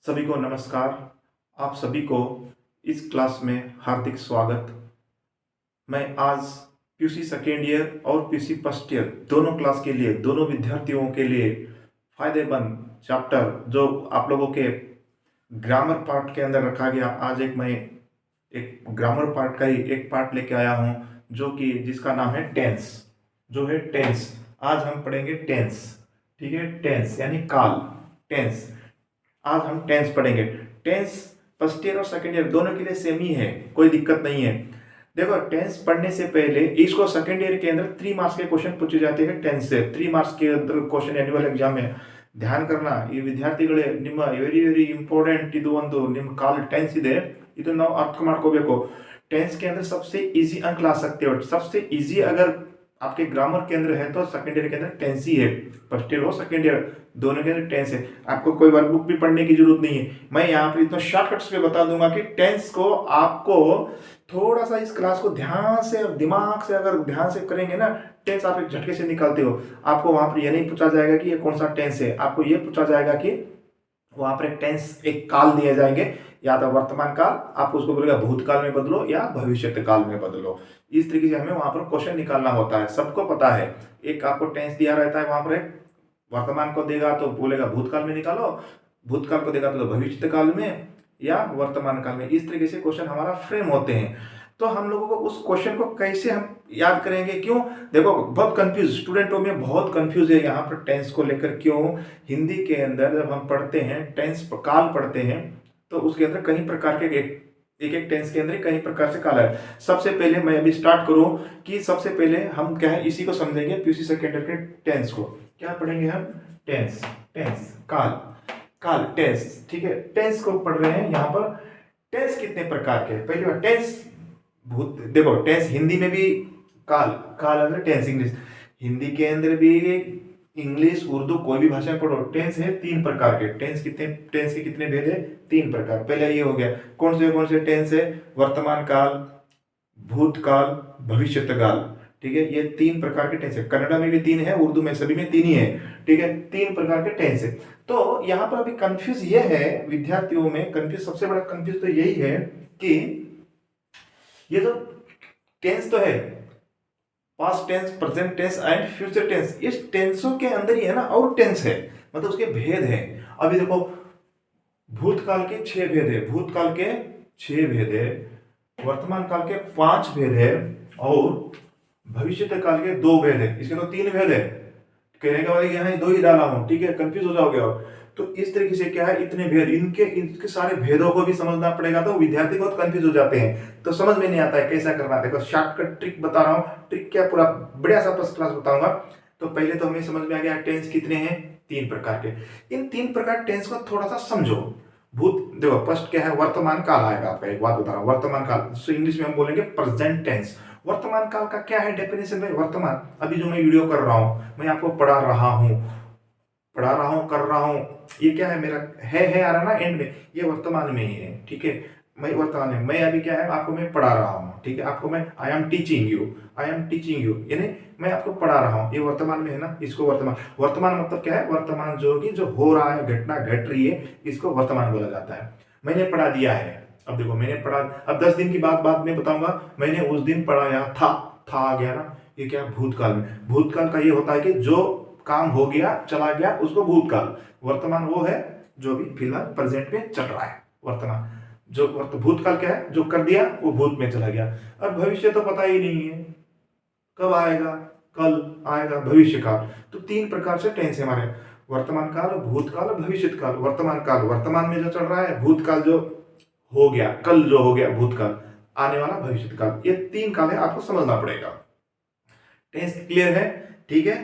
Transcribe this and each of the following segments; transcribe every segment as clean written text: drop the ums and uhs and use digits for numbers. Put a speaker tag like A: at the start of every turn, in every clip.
A: सभी को नमस्कार। आप सभी को इस क्लास में हार्दिक स्वागत। मैं आज पीयूसी सेकेंड ईयर और पीयूसी फर्स्ट ईयर दोनों क्लास के लिए, दोनों विद्यार्थियों के लिए फायदेमंद चैप्टर जो आप लोगों के ग्रामर पार्ट के अंदर रखा गया, आज मैं एक ग्रामर पार्ट का ही एक पार्ट लेके आया हूँ जो कि जिसका नाम है टेंस। जो है टेंस, आज हम पढ़ेंगे टेंस। ठीक है, टेंस यानी काल, टेंस। आज हम टेंस पढ़ेंगे। टेंस फर्स्ट ईयर और सेकंड ईयर दोनों के लिए सेम ही है, कोई दिक्कत नहीं है। देखो, टेंस पढ़ने से पहले इसको सेकंड ईयर के अंदर 3 मार्क्स के क्वेश्चन पूछे जाते हैं टेंस से। 3 मार्क्स के अंदर क्वेश्चन एनुअल एग्जाम में ध्यान करना। ಈ ವಿದ್ಯಾರ್ಥಿಗಳೇ ನಿಮ್ಮ ವೆರಿ ಇಂಪಾರ್ಟೆಂಟ್ ಇದು ಒಂದು ನಿಮ್ಮ ಕಾಲ್ टेंस ಇದೆ, ಇದು ನಾವು ಅರ್ಥ ಮಾಡ್ಕೋಬೇಕು। टेंस के अंदर सबसे इजी अंक ला सकते हो। सबसे इजी अगर आपके ग्रामर के अंदर है तो सेकंड ईयर के अंदर टेंस ही है। फर्स्ट ईयर हो सेकंड ईयर दोनों के अंदर टेंस है। आपको कोई वर्कबुक भी पढ़ने की जरूरत नहीं है। मैं यहाँ पर इतना शॉर्टकट्स पे बता दूंगा कि टेंस को आपको थोड़ा सा इस क्लास को ध्यान से, दिमाग से अगर ध्यान से करेंगे ना, टेंस आप एक झटके से निकालते हो। आपको वहां पर यह नहीं पूछा जाएगा कि ये कौन सा टेंस है, आपको ये पूछा जाएगा कि वहां पर एक टेंस, एक काल दिए जाएंगे, या तो वर्तमान काल, आप उसको बोलेगा भूतकाल में बदलो या भविष्य काल में बदलो। इस तरीके से हमें वहां पर क्वेश्चन निकालना होता है। सबको पता है, एक आपको टेंस दिया रहता है, वहां पर एक वर्तमान को देगा तो बोलेगा भूतकाल में निकालो, भूतकाल को देगा तो भविष्य काल में या वर्तमान काल में। इस तरीके से क्वेश्चन हमारा फ्रेम होते हैं। तो हम लोगों को उस क्वेश्चन को कैसे हम याद करेंगे? क्यों? देखो, बहुत कंफ्यूज स्टूडेंटों में बहुत कंफ्यूज है यहाँ पर टेंस को लेकर। क्यों? हिंदी के अंदर जब हम पढ़ते हैं टेंस काल पढ़ते हैं तो उसके अंदर कई प्रकार के एक टेंस के अंदर कई प्रकार से काल है। सबसे पहले मैं अभी स्टार्ट करूं कि सबसे पहले हम क्या है इसी को समझेंगे। पीयूसी सेकेंड ईयर के टेंस को क्या पढ़ेंगे हम? टेंस, टेंस, काल, काल, टेंस। ठीक है, टेंस को पढ़ रहे हैं। यहाँ पर टेंस कितने प्रकार के? पहली बार टेंस देखो, टेंस हिंदी में भी काल, काल अंदर टेंस इंग्लिश, हिंदी के अंदर भी इंग्लिश उर्दू कोई भी भाषा में पढ़ो टेंस है 3 प्रकार के। टेंस के कितने भेद है? 3 प्रकार। पहले ये हो गया, कौन से टेंस है? वर्तमान काल, भूतकाल, भविष्यकाल। ठीक है, ये 3 प्रकार के टेंस है। कन्नड़ा में भी 3 है, उर्दू में सभी में 3 ही है। ठीक है, 3 प्रकार के टेंस है। तो यहाँ पर अभी कंफ्यूज ये है विद्यार्थियों में, कंफ्यूज सबसे बड़ा कंफ्यूज तो यही है कि ये जो टेंस तो है past tense, present tense and future tense, इस टेंसों के अंदर ही है ना और टेंस है, मतलब उसके भेद है। अभी देखो, भूतकाल के 6 भेद है, भूतकाल के 6 भेद है, वर्तमान काल के 5 भेद है और भविष्य काल के 2 भेद है। इसके तो 3 भेद है। कहने का मतलब यहाँ 2 ही डाला हूं। ठीक है, कंफ्यूज हो जाओगे आप। तो इस तरीके से क्या है, इतने भेद, इनके सारे भेदों को भी समझना पड़ेगा। तो विद्यार्थी बहुत कंफ्यूज हो जाते हैं, तो समझ में नहीं आता है कैसा करना। देखो, शॉर्टकट ट्रिक बता रहा हूँ। ट्रिक क्या, पूरा बढ़िया सा फर्स्ट क्लास बताऊंगा। तो पहले तो हमें समझ में आ गया टेंस कितने हैं, 3 प्रकार के। इन 3 प्रकार टेंस को थोड़ा सा समझो। देखो, फर्स्ट क्या है? वर्तमान काल आएगा। आपका एक बात बता रहा हूँ, वर्तमान काल, सो इंग्लिश में हम बोलेंगे प्रेजेंट टेंस। वर्तमान काल का क्या है डेफिनेशन में? वर्तमान, अभी जो मैं वीडियो कर रहा हूँ, मैं आपको पढ़ा रहा हूँ, कर रहा हूँ, ये क्या है? मेरा है आ रहा ना एंड में, ये वर्तमान में ही है। ठीक है, मैं वर्तमान में, मैं अभी क्या है आपको मैं पढ़ा रहा हूँ। ठीक है, आपको मैं आई एम टीचिंग यू, यानी मैं आपको पढ़ा रहा हूँ, ये वर्तमान में है ना। इसको वर्तमान मतलब क्या है? वर्तमान जो हो रहा है, घटना घट रही है, इसको वर्तमान बोला जाता है। मैंने पढ़ा दिया है। अब देखो, मैंने पढ़ा, अब 10 दिन की बाद में बताऊंगा, मैंने उस दिन पढ़ाया था आ गया ना, ये क्या? भूतकाल में। भूतकाल का ये होता है कि जो काम हो गया, चला गया, उसको भूतकाल। वर्तमान वो है जो भी फिलहाल प्रेजेंट में चल रहा है, वर्तमान। जो भूतकाल क्या है? जो कर दिया वो भूत में चला गया। और भविष्य तो पता ही नहीं है कब आएगा, कल आएगा, भविष्य काल। तो 3 प्रकार से टेंस है हमारे, वर्तमान काल, भूतकाल और भविष्य काल। वर्तमान काल, वर्तमान में जो चल रहा है, भूतकाल जो हो गया, कल जो हो गया भूतकाल, आने वाला भविष्य काल। ये 3 काल है, आपको समझना पड़ेगा। टेंस क्लियर है? ठीक है,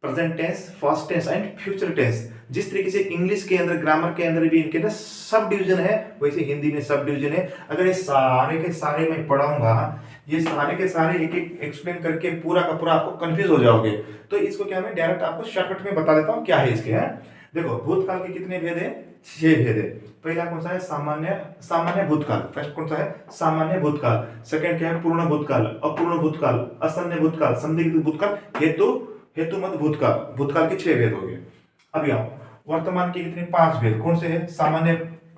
A: present tense, past tense and future tense. जिस तरीके से इंग्लिश के अंदर, ग्रामर के अंदर भी इनके ना सब डिवीजन है, वैसे हिंदी में सब डिवीजन है। अगर ये सारे के सारे मैं पढ़ाऊंगा, ये सारे के सारे एक एक एक्सप्लेन करके पूरा का पूरा आपको कंफ्यूज हो जाओगे। तो इसको क्या, मैं डायरेक्ट आपको शॉर्टकट में बता देता हूँ क्या है इसके। है देखो, भूतकाल के कितने भेद है? 6 भेद है। पहला कौन सा है? सामान्य भूतकाल। फर्स्ट कौन सा है? सामान्य भूतकाल। सेकंड क्या है? पूर्ण भूतकाल, अपूर्ण भूतकाल, असन्य भूतकाल, संदिग्ध भूतकाल, हेतु मत भूतकाल। भूतकाल के 6 भेद हो गए। अब आओ, वर्तमान के कितने 5 भेद कौन से है?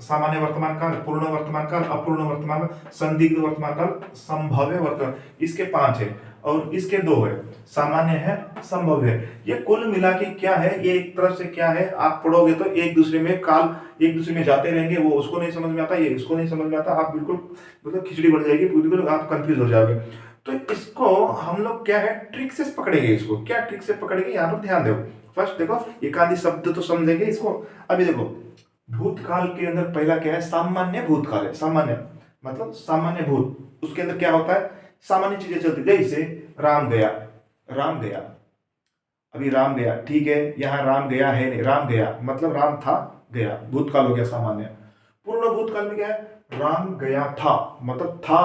A: सामान्य वर्तमान काल, पूर्ण वर्तमान काल, अपूर्ण वर्तमान काल, संदिग्ध वर्तमान काल, संभाव्य वर्तमान, इसके 5 है और इसके 2 है, सामान्य है, संभव्य है। ये कुल मिला के क्या है? ये एक तरफ से क्या है, आप पढ़ोगे तो एक दूसरे में काल एक दूसरे में जाते रहेंगे, वो उसको नहीं समझ में आता, ये इसको नहीं समझ में आता, आप बिल्कुल मतलब खिचड़ी बन जाएगी, बिल्कुल आप कंफ्यूज हो जाओगे। तो इसको हम लोग क्या है, ट्रिक से पकड़ेंगे। इसको क्या ट्रिक से पकड़ेंगे, यहाँ पर ध्यान दो। फर्स्ट देखो, एकांत शब्द तो समझेंगे इसको। अभी देखो, भूतकाल के अंदर पहला क्या है? सामान्य भूतकाल है। सामान्य मतलब सामान्य भूत, उसके अंदर क्या होता है? सामान्य चीजें चलती, जैसे राम गया, राम गया, अभी राम गया, ठीक है, यहाँ राम गया है नहीं, राम गया मतलब राम था, गया, भूतकाल हो गया सामान्य। पूर्ण भूतकाल में क्या है? राम गया था मतलब था,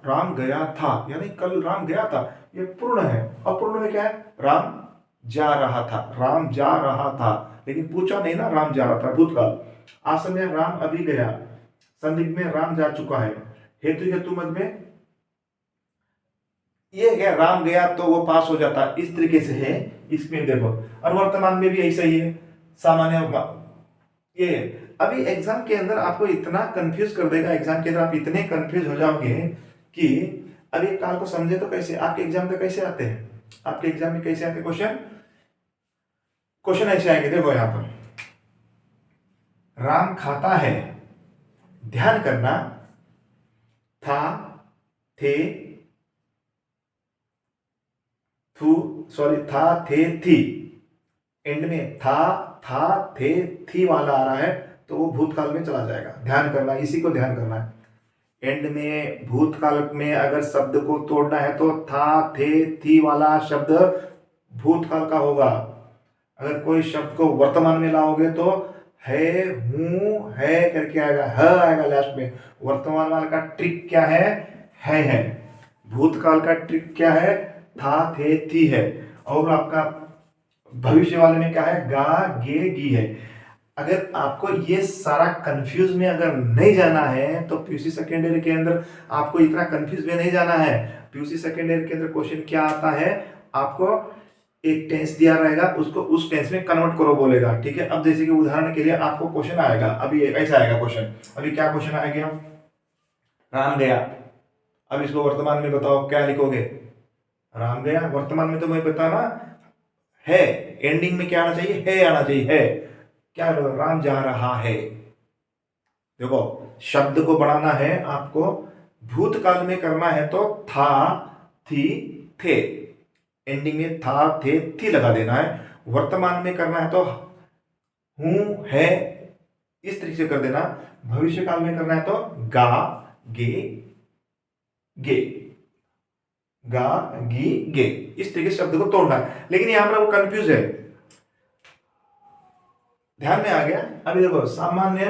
A: राम गया था यानी कल राम गया था, ये पूर्ण है। अपूर्ण में क्या है? राम जा रहा था, राम जा रहा था, लेकिन पूछा नहीं ना, राम जा रहा था, भूतकाल। आसन्न राम अभी गया, संदिग्ध में राम जा चुका है, हेतु हेतु मत में ये क्या, राम गया तो वो पास हो जाता, इस तरीके से है इसमें देखो। और वर्तमान में भी ऐसा ही है, सामान्य ये। अभी एग्जाम के अंदर आपको इतना कंफ्यूज कर देगा, एग्जाम के अंदर आप इतने कंफ्यूज हो जाओगे कि अब ये काल को समझे तो कैसे आपके एग्जाम में कैसे आते हैं, आपके एग्जाम में कैसे आते क्वेश्चन? क्वेश्चन ऐसे आएंगे, देखो यहां पर राम खाता है, ध्यान करना, था, थे, था, थे, थी, एंड में था, थे, थी वाला आ रहा है तो वो भूतकाल में चला जाएगा। ध्यान करना, इसी को ध्यान करना है। एंड में भूतकाल में अगर शब्द को तोड़ना है तो था, थे, थी वाला शब्द भूतकाल का होगा। अगर कोई शब्द को वर्तमान में लाओगे तो है, हूं, है करके आएगा, ह आएगा लास्ट में। वर्तमान वाले का ट्रिक क्या है। भूतकाल का ट्रिक क्या है? था, थे, थी है। और आपका भविष्य वाले में क्या है? गा, गे, गी है। अगर आपको ये सारा कंफ्यूज में अगर नहीं जाना है तो पीयूसी सेकेंड ईयर के अंदर आपको इतना कंफ्यूज में नहीं जाना है। पीयूसी सेकेंड ईयर के अंदर क्वेश्चन क्या आता है, आपको एक टेंस दिया रहेगा, उसको उस टेंस में कन्वर्ट करो बोलेगा, ठीक है। अब जैसे कि उदाहरण के लिए आपको क्वेश्चन आएगा, अभी ऐसा आएगा क्वेश्चन, अभी क्या क्वेश्चन आएगा? राम गया, अब इसको वर्तमान में बताओ क्या लिखोगे? राम गया। वर्तमान में तो मैं बताना है, एंडिंग में क्या आना चाहिए? है आना चाहिए, है। क्या राम जा रहा है। देखो, शब्द को बढ़ाना है आपको, भूतकाल में करना है तो था, थी, थे, एंडिंग में था, थे, थी लगा देना है। वर्तमान में करना है तो हूं, है, इस तरीके से कर देना। भविष्य काल में करना है तो गा, गे, गे, गा, गी, गे, इस तरीके से शब्द को तोड़ना है। लेकिन यहां पर वो कंफ्यूज है, ध्यान में आ गया। अभी देखो, सामान्य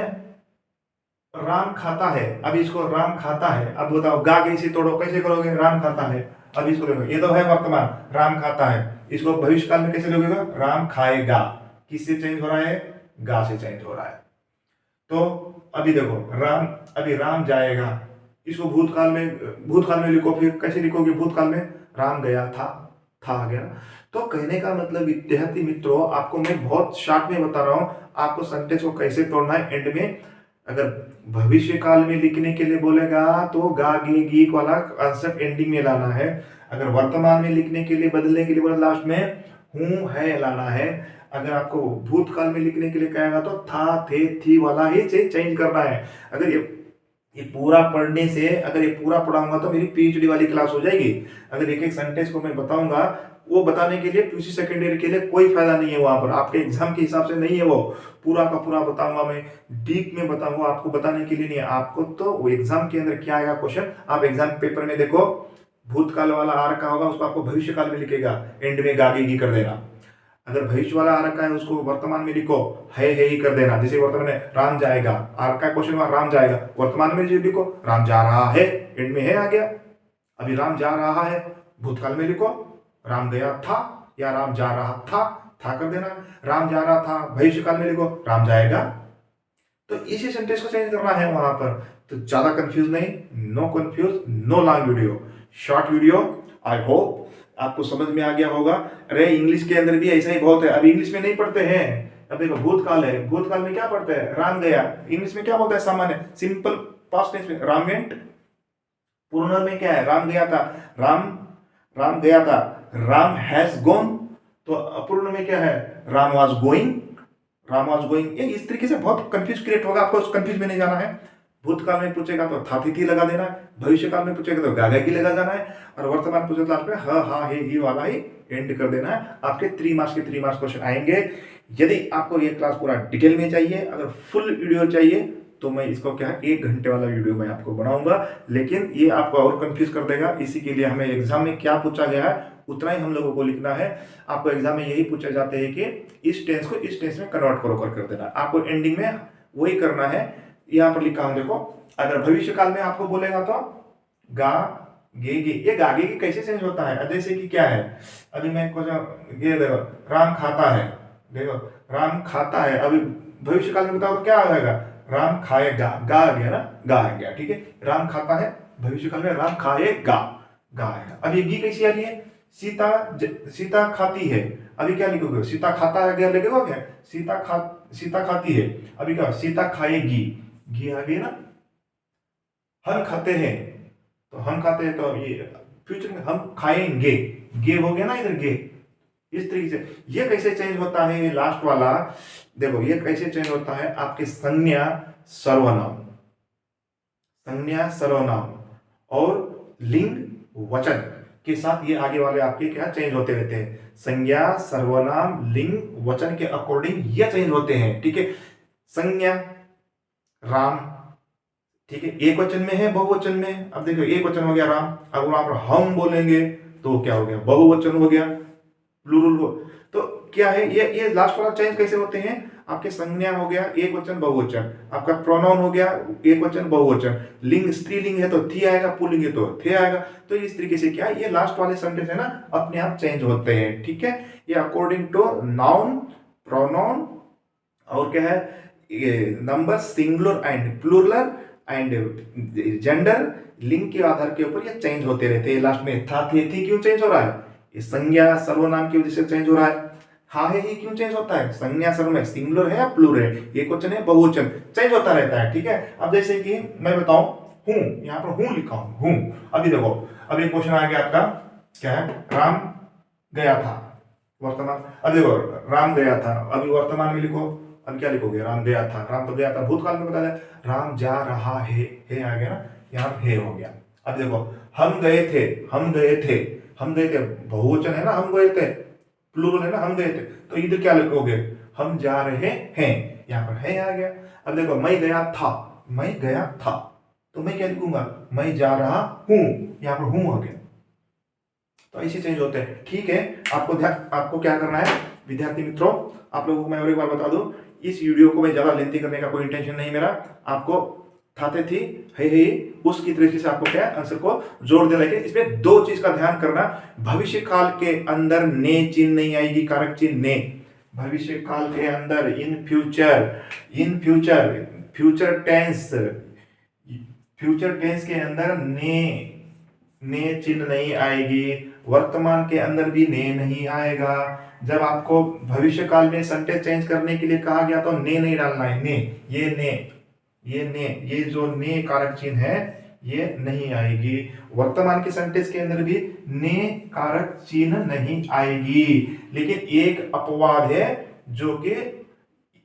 A: राम खाता है, अभी इसको राम खाता है, अब बताओ गा कैसे तोड़ो, कैसे करोगे? राम खाता है, अब इसको देखो, ये तो है वर्तमान, राम खाता है, इसको भविष्य काल में कैसे लोगेगा? राम खाएगा। किससे चेंज हो रहा है? गा से चेंज हो रहा है। तो अभी देखो, राम, अभी राम जाएगा, इसको भूतकाल में लिखो, फिर कैसे लिखोगे? भूतकाल में राम गया था आ गया। तो कहने का मतलब विद्यार्थी मित्रों, आपको मैं बहुत शॉर्ट में बता रहा हूं, आपको सेंटेंस को कैसे तोड़ना है। एंड में अगर भविष्य काल में लिखने के लिए बोलेगा तो गा, गे, गी वाला आंसर एंडिंग में लाना है। अगर वर्तमान में लिखने के लिए, बदलने के लिए बोला, लास्ट में हूं, है लाना है। अगर आपको भूतकाल में लिखने के लिए कहेगा तो था, थे, थी वाला ही चेंज करना है। अगर ये पूरा पढ़ने से, अगर ये पूरा पढ़ाऊंगा तो मेरी पीएचडी वाली क्लास हो जाएगी। अगर एक एक सेंटेंस को मैं बताऊंगा, वो बताने के लिए पीयूसी सेकेंड ईयर के लिए कोई फायदा नहीं है, वहां पर आपके एग्जाम के हिसाब से नहीं है। वो पूरा का पूरा बताऊंगा मैं, डीप में बताऊंगा, आपको बताने के लिए नहीं है। आपको तो वो एग्जाम के अंदर क्या आएगा क्वेश्चन, आप एग्जाम पेपर में देखो, भूतकाल वाला आ रखा होगा, उसको आपको भविष्य काल में लिखेगा, एंड में गागेगी कर देना। अगर भविष्य वाला आ रखा है, उसको वर्तमान में लिखो, है ही कर देना। जैसे वर्तमान में राम जाएगा, आ रखा है क्वेश्चन में राम जाएगा, वर्तमान में जो लिखो राम जा रहा है, एंड में है आ गया। अभी राम जा रहा है, भूतकाल में लिखो राम गया था, या राम जा रहा था कर देना। राम जा रहा था, भविष्य काल में लिखो राम जाएगा। तो इसी सेंटेंस को चेंज करना है वहां पर। तो ज्यादा कंफ्यूज नहीं, no confuse, no long video, short video. I hope आपको समझ में आ गया होगा। अरे इंग्लिश के अंदर भी ऐसा ही बहुत है, अभी इंग्लिश में नहीं पढ़ते हैं, अब देखो भूतकाल है, भूतकाल में क्या पढ़ते हैं, राम गया, इंग्लिश में क्या बोलता है सामान्य सिंपल पास्ट टेंस में राम वेंट। पूर्ण में क्या है, राम गया था, राम राम गया था, राम हैज गॉन। तो अपूर्ण में क्या है, Ram was going, Ram was going. ये इस तरीके से बहुत कंफ्यूज क्रिएट होगा, आपको उस कंफ्यूज में नहीं जाना है। भूतकाल में पूछेगा तो था थी लगा देना है, भविष्य काल में पूछेगा तो गागा की लगा देना है, और वर्तमान पूछे तो लास्ट में ह हा हे ही वाला ही एंड कर देना है। आपके 3 मार्क्स के 3 मार्क्स क्वेश्चन आएंगे। यदि आपको ये क्लास पूरा डिटेल में चाहिए, अगर फुल वीडियो चाहिए तो मैं इसको क्या है 1 घंटे वाला वीडियो मैं आपको बनाऊंगा, लेकिन ये आपको और कंफ्यूज कर देगा। इसी के लिए हमें एग्जाम में क्या पूछा गया है उतना ही हम लोगों को लिखना है। आपको एग्जाम में यही पूछे जाते हैं कि इस टेंस को इस टेंस में कन्वर्ट कर देना, आपको एंडिंग में वही करना है। यहाँ पर लिखा हूं देखो, अगर भविष्य काल में आपको बोलेगा तो गा गे गे, ये गागे की कैसे चेंज होता है, जैसे कि क्या है, अभी मैं कुछ ये देखो राम खाता है, देखो राम खाता है, अभी भविष्य काल में बताओ तो क्या आ जाएगा, राम खाएगा, गा आ गया ना, गा आ गया, ठीक है। राम खाता है, भविष्य काल में राम खाएगा, गा आएगा। अब ये गी कैसी आ रही है, सीता खाती है, अभी क्या लिखोगे, सीता खाता है, लिखोगे क्या, सीता खाती है, अभी क्या सीता खाएगी, घी आ गई ना। हम खाते हैं, तो हम खाते हैं तो ये फ्यूचर में हम खाएंगे, गे हो गया ना इधर गे। इस तरीके से ये कैसे चेंज होता है, लास्ट वाला देखो ये कैसे चेंज होता है, आपके संज्ञा सर्वनाम, संज्ञा सर्वनाम और लिंग वचन के साथ ये आगे वाले आपके क्या चेंज होते रहते हैं, संज्ञा सर्वनाम लिंग वचन के अकॉर्डिंग ये चेंज होते हैं, ठीक है। संज्ञा राम, ठीक है, एक वचन में है बहुवचन में, अब देखो एक वचन हो गया राम, अब वहां पर हम बोलेंगे तो क्या हो गया, बहुवचन हो गया, प्लूरल हो। तो क्या है ये लास्ट वाला चेंज कैसे होते हैं, आपके संज्ञा हो गया एक वचन बहुवचन, आपका प्रोनाउन हो गया एक वचन बहुवचन, लिंग स्त्रीलिंग है तो थी आएगा, पुल्लिंग है तो थे आएगा। तो इस तरीके से क्या है ये लास्ट वाले सेंटेंस है ना अपने आप चेंज होते हैं, ठीक है। ये अकॉर्डिंग टू नाउन, प्रोनाउन और क्या है number, singular and plural and gender, लिंग के आधार के ऊपर ये चेंज होते रहते हैं। लास्ट में था थे थी क्यों चेंज हो रहा है, ये संज्ञा सर्वनाम की वजह से चेंज हो रहा है। हा है ही क्यों चेंज होता है, संज्ञा सर्वनाम सिंगुलर है या प्लूरल है, एक वचन है बहुवचन, चेंज होता रहता है, ठीक है। अब जैसे कि मैं बताऊं हूं, यहाँ पर हूं लिखा हूं, अभी देखो अब एक क्वेश्चन आ गया आपका, क्या है, राम गया था, वर्तमान, अब देखो राम गया था, अभी वर्तमान में लिखो, अब क्या लिखोगे, राम गया था, राम तो गया था, भूतकाल में बता दें राम जा रहा है आ गया ना, यहाँ है हो गया। अब देखो हम गए थे, हम गए थे, हम गए थे बहुवचन है ना, हम गए थे, प्लूरल है ना, हम गए थे, तो इधर क्या लिखोगे, हम जा रहे हैं, यहाँ पर है आ गया। अब देखो मैं गया था, मैं गया था, तो मैं क्या लिखूंगा, मैं जा रहा हूं, यहाँ पर हूं आ गया। तो ऐसे चेंज होते हैं, ठीक है। आपको क्या करना है विद्यार्थी मित्रों, आप लोगों को मैं और एक बार बता दूं, इस वीडियो को मैं ज्यादा लेंथी करने का कोई इंटेंशन नहीं मेरा, आपको थाते थी है उसकी तरीके से आपको क्या आंसर को जोड़ देना है। इसमें 2 चीज का ध्यान करना, भविष्य काल के अंदर ने चिन्ह नहीं आएगी, कारक चिन्ह ने, भविष्य काल के अंदर इन फ्यूचर टेंस के अंदर ने चिन्ह नहीं आएगी, वर्तमान के अंदर भी ने नहीं आएगा। जब आपको भविष्य काल में सेंटेंस चेंज करने के लिए कहा गया तो ने नहीं डालना है, ये जो ने कारक चिन्ह है ये नहीं आएगी। वर्तमान के सेंटेंस के अंदर भी ने कारक चिन्ह नहीं आएगी, लेकिन एक अपवाद है जो कि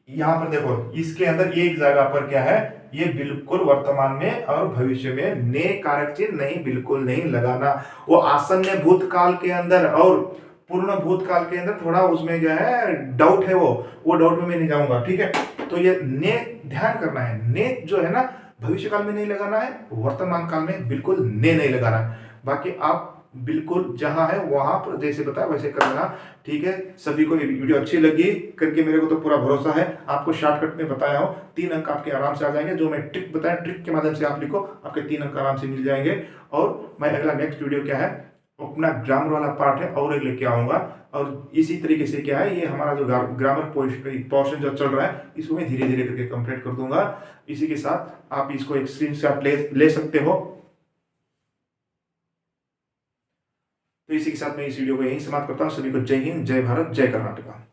A: यहां पर देखो इसके अंदर एक जगह पर क्या है, ये बिल्कुल वर्तमान में और भविष्य में ने कारक चिन्ह नहीं, बिल्कुल नहीं लगाना। वो आसन्न भूतकाल के अंदर और पूर्ण भूतकाल के अंदर थोड़ा उसमें क्या है डाउट है, वो डाउट में मैं नहीं जाऊंगा, ठीक है। तो ये ने ध्यान करना है, ने जो है ना भविष्य काल में नहीं लगाना है, वर्तमान काल में बिल्कुल ने नहीं लगाना है। बाकी आप बिल्कुल जहां है वहां पर जैसे बताया वैसे करना, ठीक है। सभी को ये वीडियो अच्छी लगी करके मेरे को तो पूरा भरोसा है, आपको शॉर्टकट में बताया हूं, 3 अंक आपके आराम से आ जाएंगे। जो मैं ट्रिक बताया ट्रिक के माध्यम से आप लिखो, आपके 3 अंक आराम से मिल जाएंगे। और मैं अगला नेक्स्ट वीडियो क्या है अपना ग्रामर वाला पार्ट है और एक लेके आऊंगा, और इसी तरीके से क्या है ये हमारा जो ग्रामर पोर्शन जो चल रहा है इसको मैं धीरे धीरे करके कंप्लीट कर दूंगा। इसी के साथ आप इसको एक स्क्रीनशॉट ले सकते हो। तो इसी के साथ मैं इस वीडियो को यहीं समाप्त करता हूँ। सभी को जय हिंद, जय भारत, जय कर्नाटका।